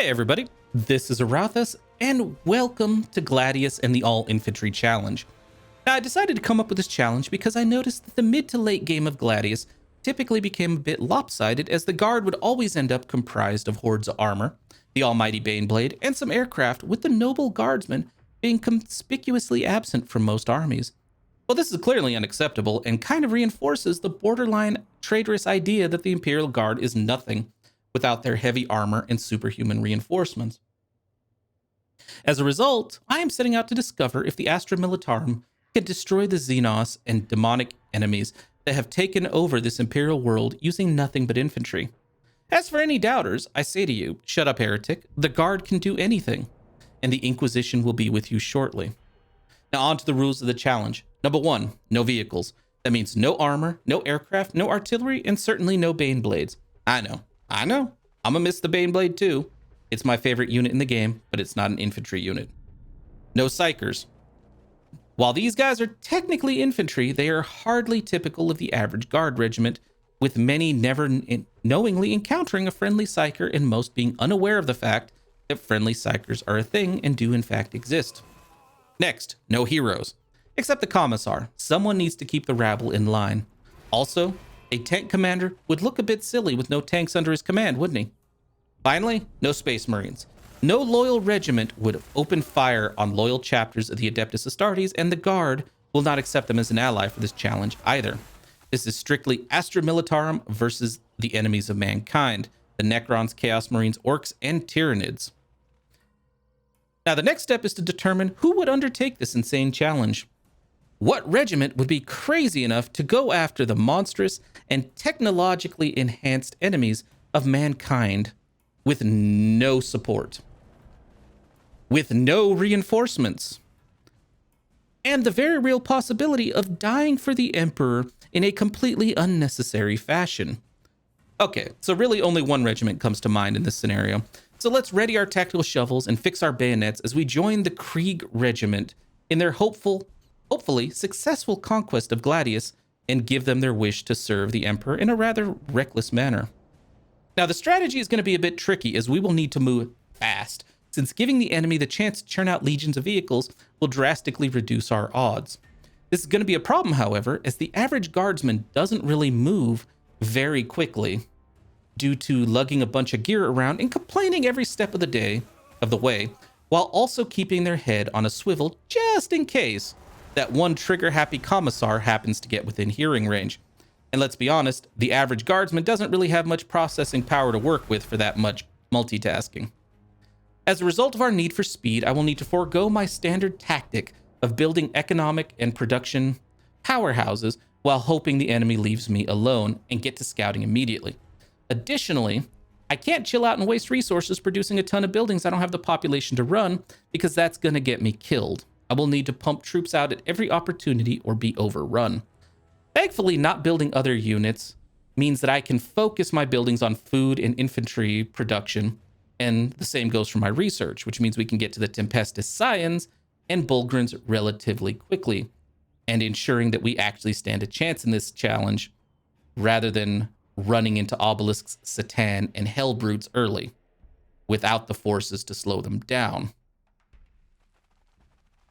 Hey everybody, this is Aurathas, and welcome to Gladius and the All-Infantry Challenge. Now I decided to come up with this challenge because I noticed that the mid to late game of Gladius typically became a bit lopsided, as the guard would always end up comprised of hordes of armor, the almighty Baneblade, and some aircraft, with the noble guardsmen being conspicuously absent from most armies. Well, this is clearly unacceptable and kind of reinforces the borderline traitorous idea that the Imperial Guard is nothing without their heavy armor and superhuman reinforcements. As a result, I am setting out to discover if the Astra Militarum can destroy the Xenos and demonic enemies that have taken over this Imperial world using nothing but infantry. As for any doubters, I say to you, shut up, heretic. The Guard can do anything, and the Inquisition will be with you shortly. Now on to the rules of the challenge. Number 1, no vehicles. That means no armor, no aircraft, no artillery, and certainly no Baneblades. I know. I'm gonna miss the Baneblade too. It's my favorite unit in the game, but it's not an infantry unit. No Psykers. While these guys are technically infantry, they are hardly typical of the average guard regiment, with many never knowingly encountering a friendly Psyker and most being unaware of the fact that friendly Psykers are a thing and do in fact exist. Next, no heroes. Except the Commissar. Someone needs to keep the rabble in line. Also, a tank commander would look a bit silly with no tanks under his command, wouldn't he? Finally, no Space Marines. No loyal regiment would open fire on loyal chapters of the Adeptus Astartes, and the Guard will not accept them as an ally for this challenge either. This is strictly Astra Militarum versus the enemies of mankind, the Necrons, Chaos Marines, Orcs, and Tyranids. Now, the next step is to determine who would undertake this insane challenge. What regiment would be crazy enough to go after the monstrous and technologically enhanced enemies of mankind with no support, with no reinforcements, and the very real possibility of dying for the Emperor in a completely unnecessary fashion? Okay, so really only one regiment comes to mind in this scenario. So let's ready our tactical shovels and fix our bayonets as we join the Krieg Regiment in their hopefully successful conquest of Gladius, and give them their wish to serve the Emperor in a rather reckless manner. Now, the strategy is going to be a bit tricky, as we will need to move fast, since giving the enemy the chance to churn out legions of vehicles will drastically reduce our odds. This is going to be a problem, however, as the average guardsman doesn't really move very quickly due to lugging a bunch of gear around and complaining every step of the way, while also keeping their head on a swivel just in case that one trigger-happy Commissar happens to get within hearing range. And let's be honest, the average guardsman doesn't really have much processing power to work with for that much multitasking. As a result of our need for speed, I will need to forego my standard tactic of building economic and production powerhouses while hoping the enemy leaves me alone and get to scouting immediately. Additionally, I can't chill out and waste resources producing a ton of buildings I don't have the population to run, because that's going to get me killed. I will need to pump troops out at every opportunity or be overrun. Thankfully, not building other units means that I can focus my buildings on food and infantry production, and the same goes for my research, which means we can get to the Tempestus Scions and Bulgrins relatively quickly, and ensuring that we actually stand a chance in this challenge rather than running into Obelisks, Satan, and Hellbrutes early without the forces to slow them down.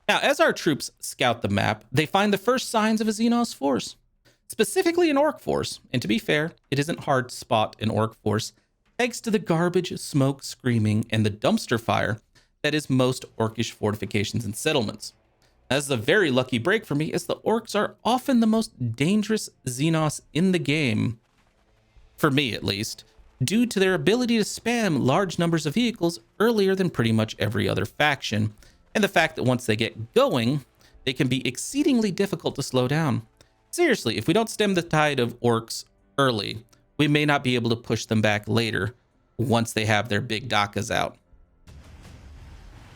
Now, as our troops scout the map, they find the first signs of a Xenos force, specifically an Orc force. And to be fair, it isn't hard to spot an Orc force, thanks to the garbage, smoke, screaming, and the dumpster fire that is most Orcish fortifications and settlements. This is a very lucky break for me, as the Orcs are often the most dangerous Xenos in the game, for me at least, due to their ability to spam large numbers of vehicles earlier than pretty much every other faction, and the fact that once they get going, they can be exceedingly difficult to slow down. Seriously, if we don't stem the tide of Orcs early, we may not be able to push them back later once they have their big dakas out.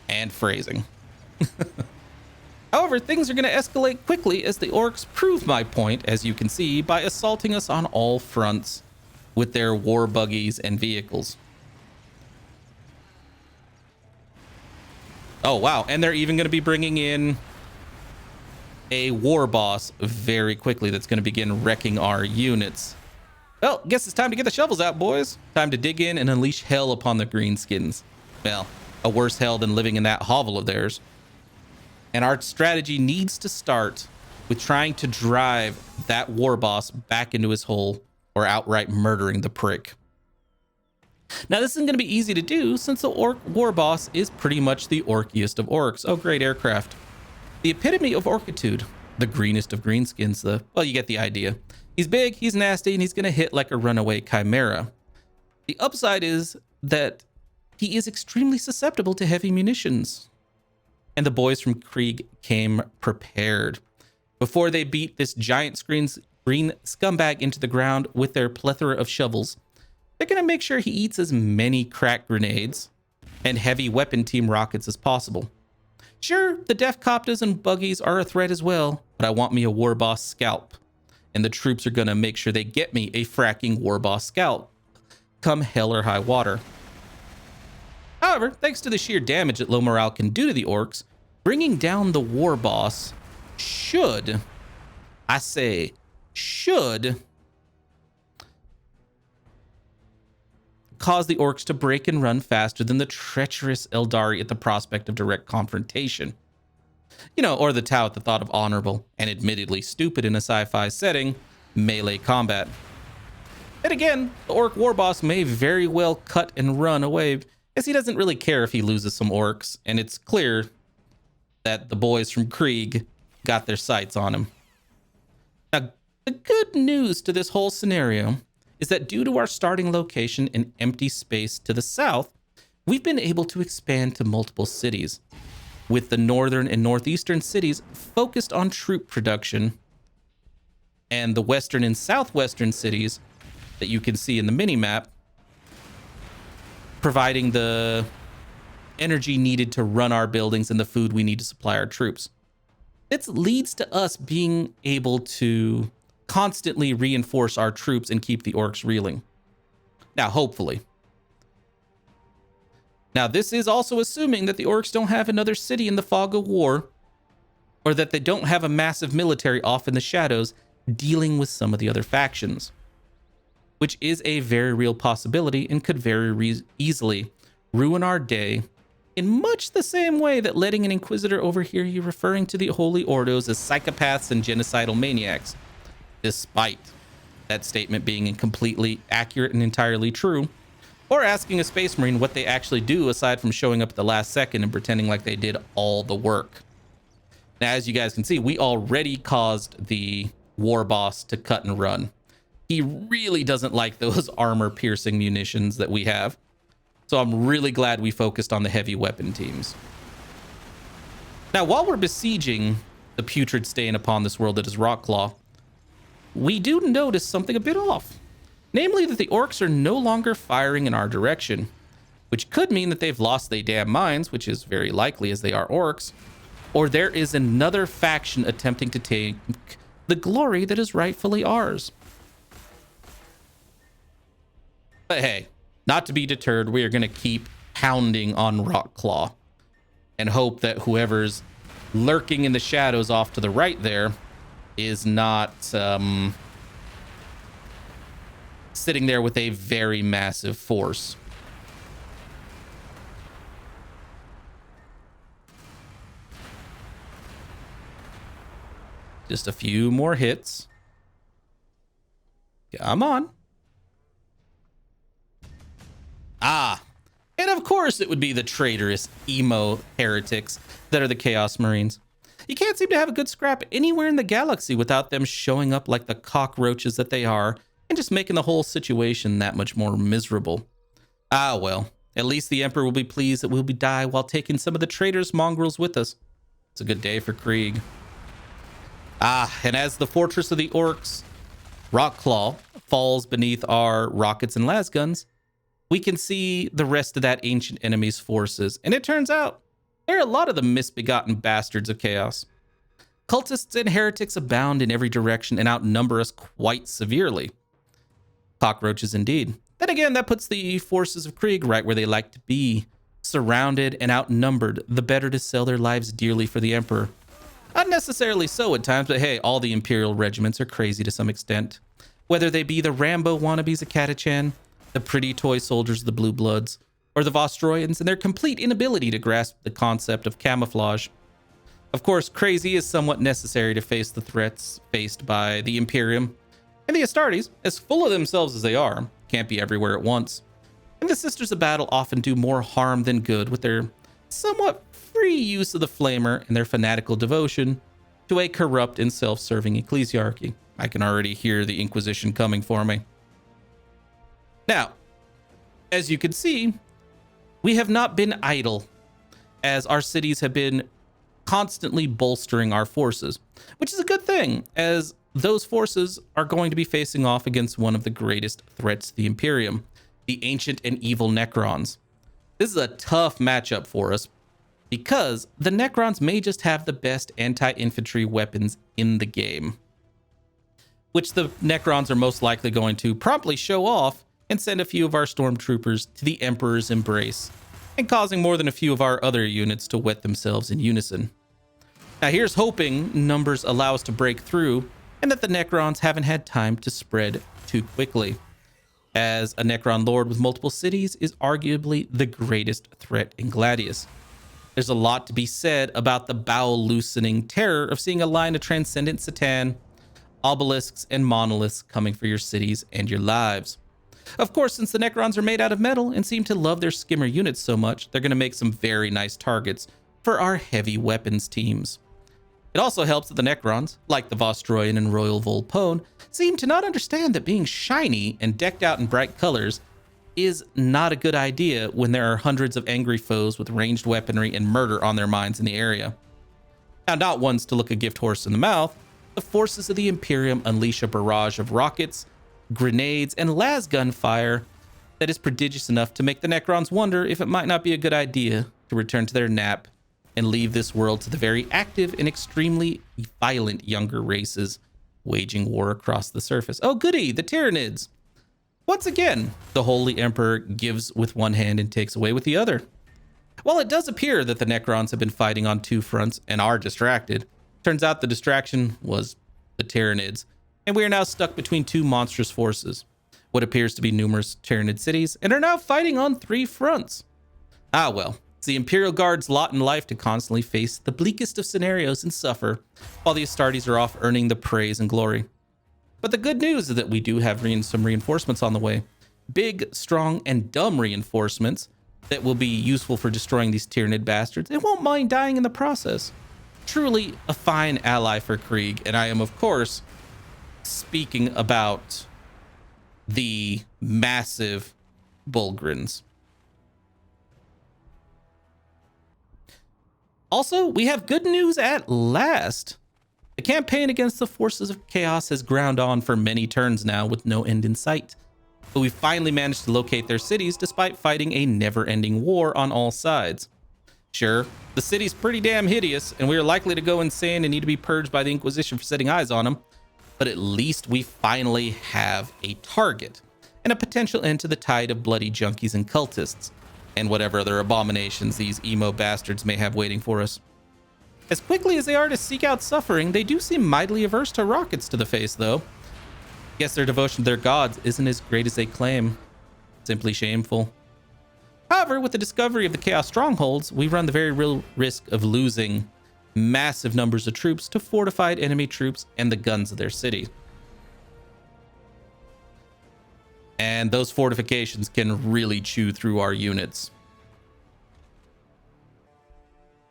And phrasing. However, things are going to escalate quickly as the Orcs prove my point, as you can see, by assaulting us on all fronts with their war buggies and vehicles. Oh, wow. And they're even going to be bringing in a war boss very quickly that's going to begin wrecking our units. Well, guess it's time to get the shovels out, boys. Time to dig in and unleash hell upon the greenskins. well, a worse hell than living in that hovel of theirs. And our strategy needs to start with trying to drive that war boss back into his hole or outright murdering the prick. Now, this isn't going to be easy to do since the orc war boss is pretty much the orkiest of orcs. Oh, great aircraft. The epitome of orkitude, the greenest of greenskins. Well, you get the idea. He's big, he's nasty, and he's going to hit like a runaway chimera. The upside is that he is extremely susceptible to heavy munitions. And the boys from Krieg came prepared. Before they beat this giant green scumbag into the ground with their plethora of shovels, they're going to make sure he eats as many crack grenades and heavy weapon team rockets as possible. Sure, the Def Coptas and buggies are a threat as well, but I want me a war boss scalp. And the troops are going to make sure they get me a fracking war boss scalp, come hell or high water. However, thanks to the sheer damage that low morale can do to the orcs, bringing down the war boss should, I say, should cause the orcs to break and run faster than the treacherous Eldari at the prospect of direct confrontation. You know, or the Tau at the thought of honorable, and admittedly stupid in a sci-fi setting, melee combat. Then again, the orc war boss may very well cut and run away, as he doesn't really care if he loses some orcs, and it's clear that the boys from Krieg got their sights on him. Now, the good news to this whole scenario is that due to our starting location and empty space to the south, we've been able to expand to multiple cities, with the northern and northeastern cities focused on troop production, and the western and southwestern cities that you can see in the mini-map providing the energy needed to run our buildings and the food we need to supply our troops. This leads to us being able to constantly reinforce our troops and keep the orcs reeling. Now, hopefully. Now, this is also assuming that the orcs don't have another city in the fog of war, or that they don't have a massive military off in the shadows dealing with some of the other factions, which is a very real possibility and could very easily ruin our day in much the same way that letting an inquisitor overhear you referring to the holy ordos as psychopaths and genocidal maniacs, despite that statement being completely accurate and entirely true, or asking a space marine what they actually do aside from showing up at the last second and pretending like they did all the work. Now, as you guys can see, we already caused the war boss to cut and run. He really doesn't like those armor-piercing munitions that we have. So I'm really glad we focused on the heavy weapon teams. Now, while we're besieging the putrid stain upon this world that is Rockclaw, we do notice something a bit off. Namely that the orcs are no longer firing in our direction, which could mean that they've lost their damn minds, which is very likely as they are orcs, or there is another faction attempting to take the glory that is rightfully ours. But hey, not to be deterred, we are going to keep pounding on Rockclaw and hope that whoever's lurking in the shadows off to the right there is not sitting there with a very massive force. Just a few more hits. Come on. Ah, and of course it would be the traitorous emo heretics that are the Chaos Marines. You can't seem to have a good scrap anywhere in the galaxy without them showing up like the cockroaches that they are and just making the whole situation that much more miserable. Ah, well, at least the Emperor will be pleased that we'll die while taking some of the traitorous mongrels with us. It's a good day for Krieg. Ah, and as the fortress of the orcs, Rockclaw, falls beneath our rockets and lasguns, we can see the rest of that ancient enemy's forces. And it turns out there are a lot of the misbegotten bastards of chaos. Cultists and heretics abound in every direction and outnumber us quite severely. Cockroaches indeed. Then again, that puts the forces of Krieg right where they like to be. Surrounded and outnumbered, the better to sell their lives dearly for the Emperor. Not necessarily so at times, but hey, all the Imperial regiments are crazy to some extent. Whether they be the Rambo wannabes of Catachan, the pretty toy soldiers of the Blue Bloods, or the Vostroyans and their complete inability to grasp the concept of camouflage. Of course, crazy is somewhat necessary to face the threats faced by the Imperium, and the Astartes, as full of themselves as they are, can't be everywhere at once. And the Sisters of Battle often do more harm than good with their somewhat free use of the Flamer and their fanatical devotion to a corrupt and self-serving ecclesiarchy. I can already hear the Inquisition coming for me. Now, as you can see, we have not been idle, as our cities have been constantly bolstering our forces, which is a good thing, as those forces are going to be facing off against one of the greatest threats to the Imperium, the ancient and evil Necrons. This is a tough matchup for us, because the Necrons may just have the best anti-infantry weapons in the game, which the Necrons are most likely going to promptly show off and send a few of our stormtroopers to the Emperor's embrace, and causing more than a few of our other units to wet themselves in unison. Now here's hoping numbers allow us to break through, and that the Necrons haven't had time to spread too quickly, as a Necron lord with multiple cities is arguably the greatest threat in Gladius. There's a lot to be said about the bowel-loosening terror of seeing a line of transcendent Satan, obelisks, and monoliths coming for your cities and your lives. Of course, since the Necrons are made out of metal and seem to love their skimmer units so much, they're going to make some very nice targets for our heavy weapons teams. It also helps that the Necrons, like the Vostroyan and Royal Volpone, seem to not understand that being shiny and decked out in bright colors is not a good idea when there are hundreds of angry foes with ranged weaponry and murder on their minds in the area. Now, not ones to look a gift horse in the mouth, the forces of the Imperium unleash a barrage of rockets, grenades, and las gunfire that is prodigious enough to make the Necrons wonder if it might not be a good idea to return to their nap and leave this world to the very active and extremely violent younger races waging war across the surface. Oh goody, the Tyranids! Once again, the Holy Emperor gives with one hand and takes away with the other. While it does appear that the Necrons have been fighting on two fronts and are distracted, turns out the distraction was the Tyranids, and we are now stuck between two monstrous forces, what appears to be numerous Tyranid cities, and are now fighting on three fronts. Ah well, it's the Imperial Guard's lot in life to constantly face the bleakest of scenarios and suffer, while the Astartes are off earning the praise and glory. But the good news is that we do have some reinforcements on the way. Big, strong, and dumb reinforcements that will be useful for destroying these Tyranid bastards and won't mind dying in the process. Truly a fine ally for Krieg, and I am, of course, speaking about the massive Bulgrins. Also, we have good news at last. The campaign against the forces of chaos has ground on for many turns now with no end in sight. But we finally managed to locate their cities despite fighting a never-ending war on all sides. Sure, the city's pretty damn hideous, and we are likely to go insane and need to be purged by the Inquisition for setting eyes on them, but at least we finally have a target, and a potential end to the tide of bloody junkies and cultists, and whatever other abominations these emo bastards may have waiting for us. As quickly as they are to seek out suffering, they do seem mightily averse to rockets to the face, though. Guess their devotion to their gods isn't as great as they claim. Simply shameful. However, with the discovery of the Chaos Strongholds, we run the very real risk of losing massive numbers of troops to fortified enemy troops and the guns of their city. And those fortifications can really chew through our units.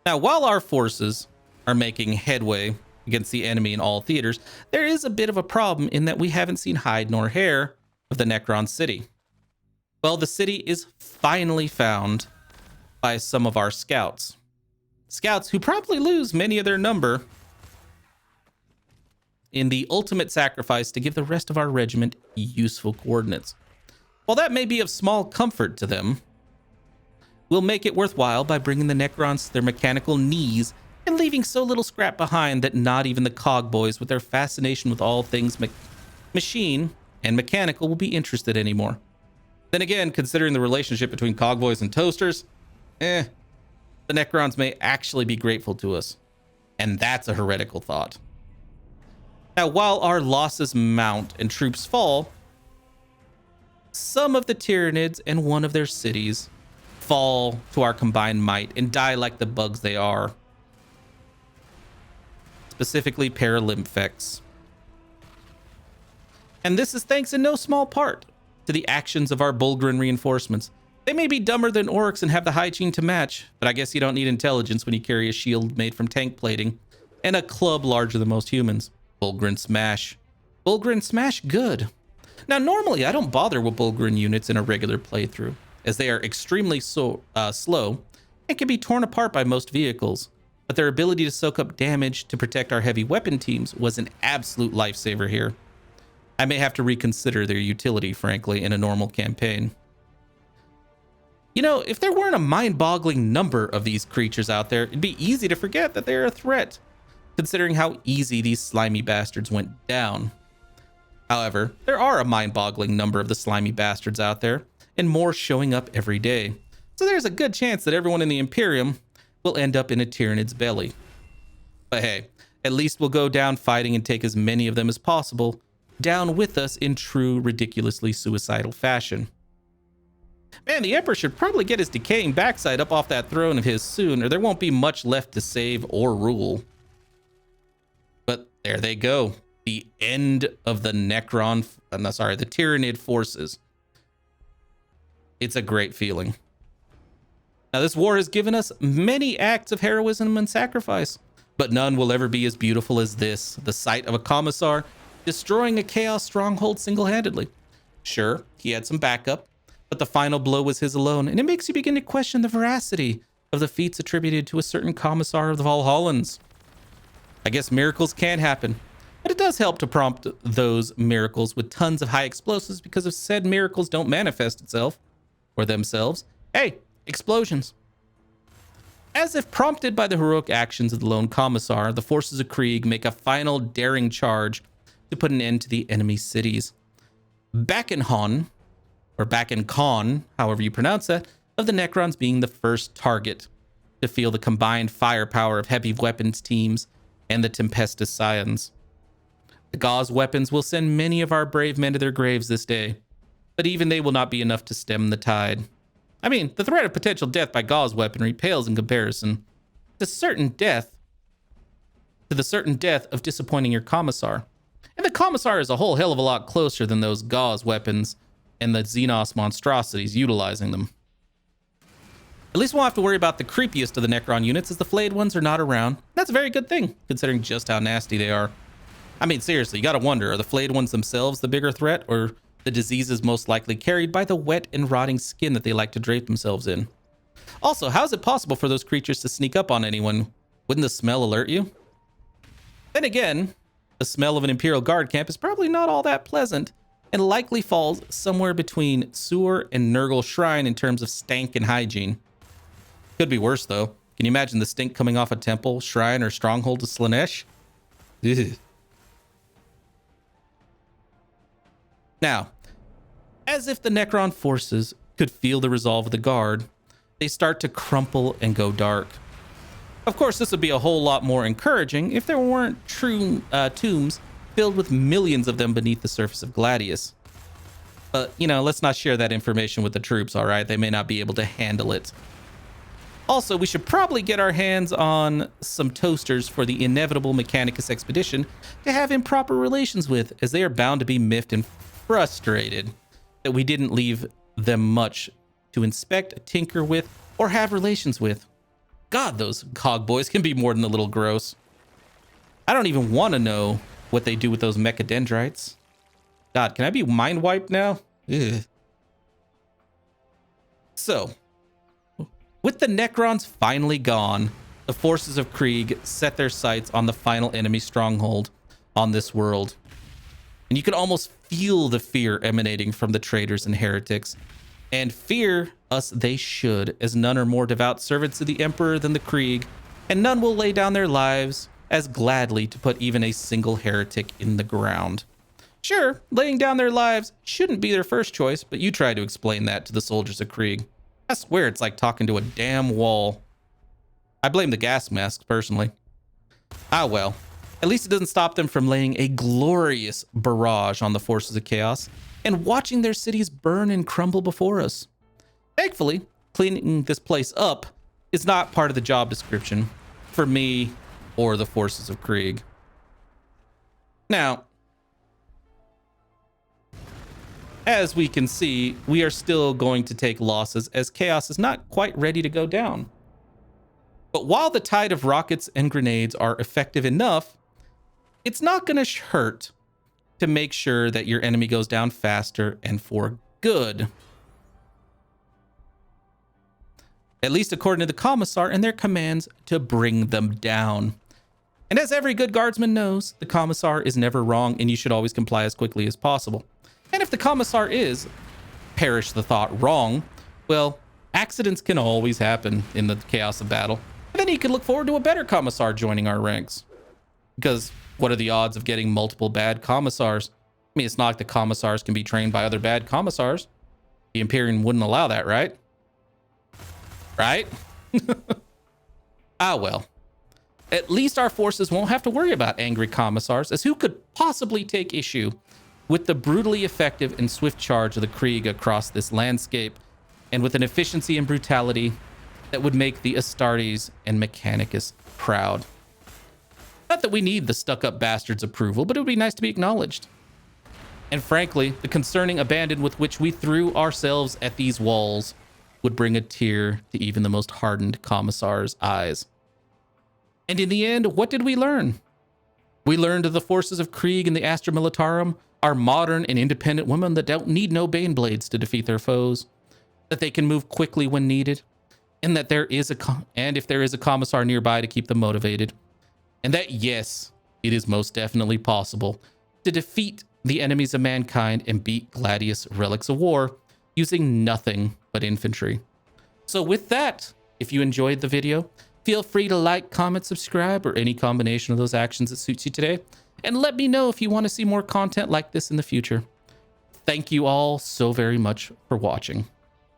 Now, while our forces are making headway against the enemy in all theaters, there is a bit of a problem in that we haven't seen hide nor hair of the Necron city. Well, the city is finally found by some of our scouts. Scouts who probably lose many of their number in the ultimate sacrifice to give the rest of our regiment useful coordinates. While that may be of small comfort to them, we'll make it worthwhile by bringing the Necrons to their mechanical knees and leaving so little scrap behind that not even the cog boys with their fascination with all things machine and mechanical will be interested anymore. Then again, considering the relationship between cog boys and toasters, the Necrons may actually be grateful to us. And that's a heretical thought. Now, while our losses mount and troops fall, some of the Tyranids and one of their cities fall to our combined might and die like the bugs they are. Specifically Paralymphex. And this is thanks in no small part to the actions of our Bulgrin reinforcements. They may be dumber than orcs and have the hygiene to match, but I guess you don't need intelligence when you carry a shield made from tank plating and a club larger than most humans. Bulgrin Smash. Bulgrin Smash good. Now, normally I don't bother with Bulgrin units in a regular playthrough, as they are extremely slow and can be torn apart by most vehicles. But their ability to soak up damage to protect our heavy weapon teams was an absolute lifesaver here. I may have to reconsider their utility, frankly, in a normal campaign. You know, if there weren't a mind-boggling number of these creatures out there, it'd be easy to forget that they're a threat, considering how easy these slimy bastards went down. However, there are a mind-boggling number of the slimy bastards out there, and more showing up every day. So there's a good chance that everyone in the Imperium will end up in a Tyranid's belly. But hey, at least we'll go down fighting and take as many of them as possible down with us in true, ridiculously suicidal fashion. Man, the Emperor should probably get his decaying backside up off that throne of his soon, or there won't be much left to save or rule. But there they go. The end of the the Tyranid forces. It's a great feeling. Now, this war has given us many acts of heroism and sacrifice, but none will ever be as beautiful as this, the sight of a Commissar destroying a Chaos stronghold single-handedly. Sure, he had some backup, but the final blow was his alone, and it makes you begin to question the veracity of the feats attributed to a certain Commissar of the Valhallans. I guess miracles can happen, but it does help to prompt those miracles with tons of high explosives, because if said miracles don't manifest itself or themselves, hey, explosions. As if prompted by the heroic actions of the lone Commissar, the forces of Krieg make a final daring charge to put an end to the enemy cities. Bakenhon, or Bakenkon, however you pronounce that, of the Necrons being the first target to feel the combined firepower of heavy weapons teams and the Tempestus Scions. The Gauze weapons will send many of our brave men to their graves this day, but even they will not be enough to stem the tide. I mean, the threat of potential death by Gauze weaponry pales in comparison to the certain death of disappointing your Commissar. And the Commissar is a whole hell of a lot closer than those Gauze weapons and the Xenos monstrosities utilizing them. At least we won't have to worry about the creepiest of the Necron units, as the flayed ones are not around. That's a very good thing, considering just how nasty they are. I mean, seriously, you gotta wonder, are the flayed ones themselves the bigger threat, or the diseases most likely carried by the wet and rotting skin that they like to drape themselves in? Also, how is it possible for those creatures to sneak up on anyone? Wouldn't the smell alert you? Then again, the smell of an Imperial guard camp is probably not all that pleasant, and likely falls somewhere between sewer and Nurgle Shrine in terms of stank and hygiene. Could be worse, though. Can you imagine the stink coming off a temple, shrine, or stronghold of Slaanesh? Ugh. Now, as if the Necron forces could feel the resolve of the guard, they start to crumple and go dark. Of course, this would be a whole lot more encouraging if there weren't true tombs filled with millions of them beneath the surface of Gladius. But, you know, let's not share that information with the troops, all right? They may not be able to handle it. Also, we should probably get our hands on some toasters for the inevitable Mechanicus expedition to have improper relations with, as they are bound to be miffed and frustrated that we didn't leave them much to inspect, tinker with, or have relations with. God, those cog boys can be more than a little gross. I don't even want to know what they do with those mechadendrites. God, can I be mind wiped now? Ugh. So, with the Necrons finally gone, the forces of Krieg set their sights on the final enemy stronghold on this world. And you can almost feel the fear emanating from the traitors and heretics. And fear us they should, as none are more devout servants of the Emperor than the Krieg, and none will lay down their lives as gladly to put even a single heretic in the ground. Sure, laying down their lives shouldn't be their first choice, but you try to explain that to the soldiers of Krieg. I swear it's like talking to a damn wall. I blame the gas masks, personally. Ah, well. At least it doesn't stop them from laying a glorious barrage on the forces of chaos and watching their cities burn and crumble before us. Thankfully, cleaning this place up is not part of the job description for me or the forces of Krieg. Now, as we can see, we are still going to take losses as Chaos is not quite ready to go down. But while the tide of rockets and grenades are effective enough, it's not going to hurt to make sure that your enemy goes down faster and for good. At least according to the Commissar and their commands to bring them down. And as every good guardsman knows, the Commissar is never wrong and you should always comply as quickly as possible. And if the Commissar is, perish the thought, wrong, well, accidents can always happen in the chaos of battle. And then you can look forward to a better Commissar joining our ranks. Because what are the odds of getting multiple bad Commissars? I mean, it's not like the Commissars can be trained by other bad Commissars. The Imperial wouldn't allow that, right? Right? Ah, well. At least our forces won't have to worry about angry Commissars, as who could possibly take issue with the brutally effective and swift charge of the Krieg across this landscape, and with an efficiency and brutality that would make the Astartes and Mechanicus proud. Not that we need the stuck-up bastards' approval, but it would be nice to be acknowledged. And frankly, the concerning abandon with which we threw ourselves at these walls would bring a tear to even the most hardened Commissar's eyes. And in the end, what did we learn? We learned that the forces of Krieg and the Astra Militarum are modern and independent women that don't need no Baneblades to defeat their foes, that they can move quickly when needed, and that if there is a Commissar nearby to keep them motivated, and that yes, it is most definitely possible to defeat the enemies of mankind and beat Gladius Relics of War using nothing but infantry. So with that, if you enjoyed the video, feel free to like, comment, subscribe, or any combination of those actions that suits you today. And let me know if you want to see more content like this in the future. Thank you all so very much for watching.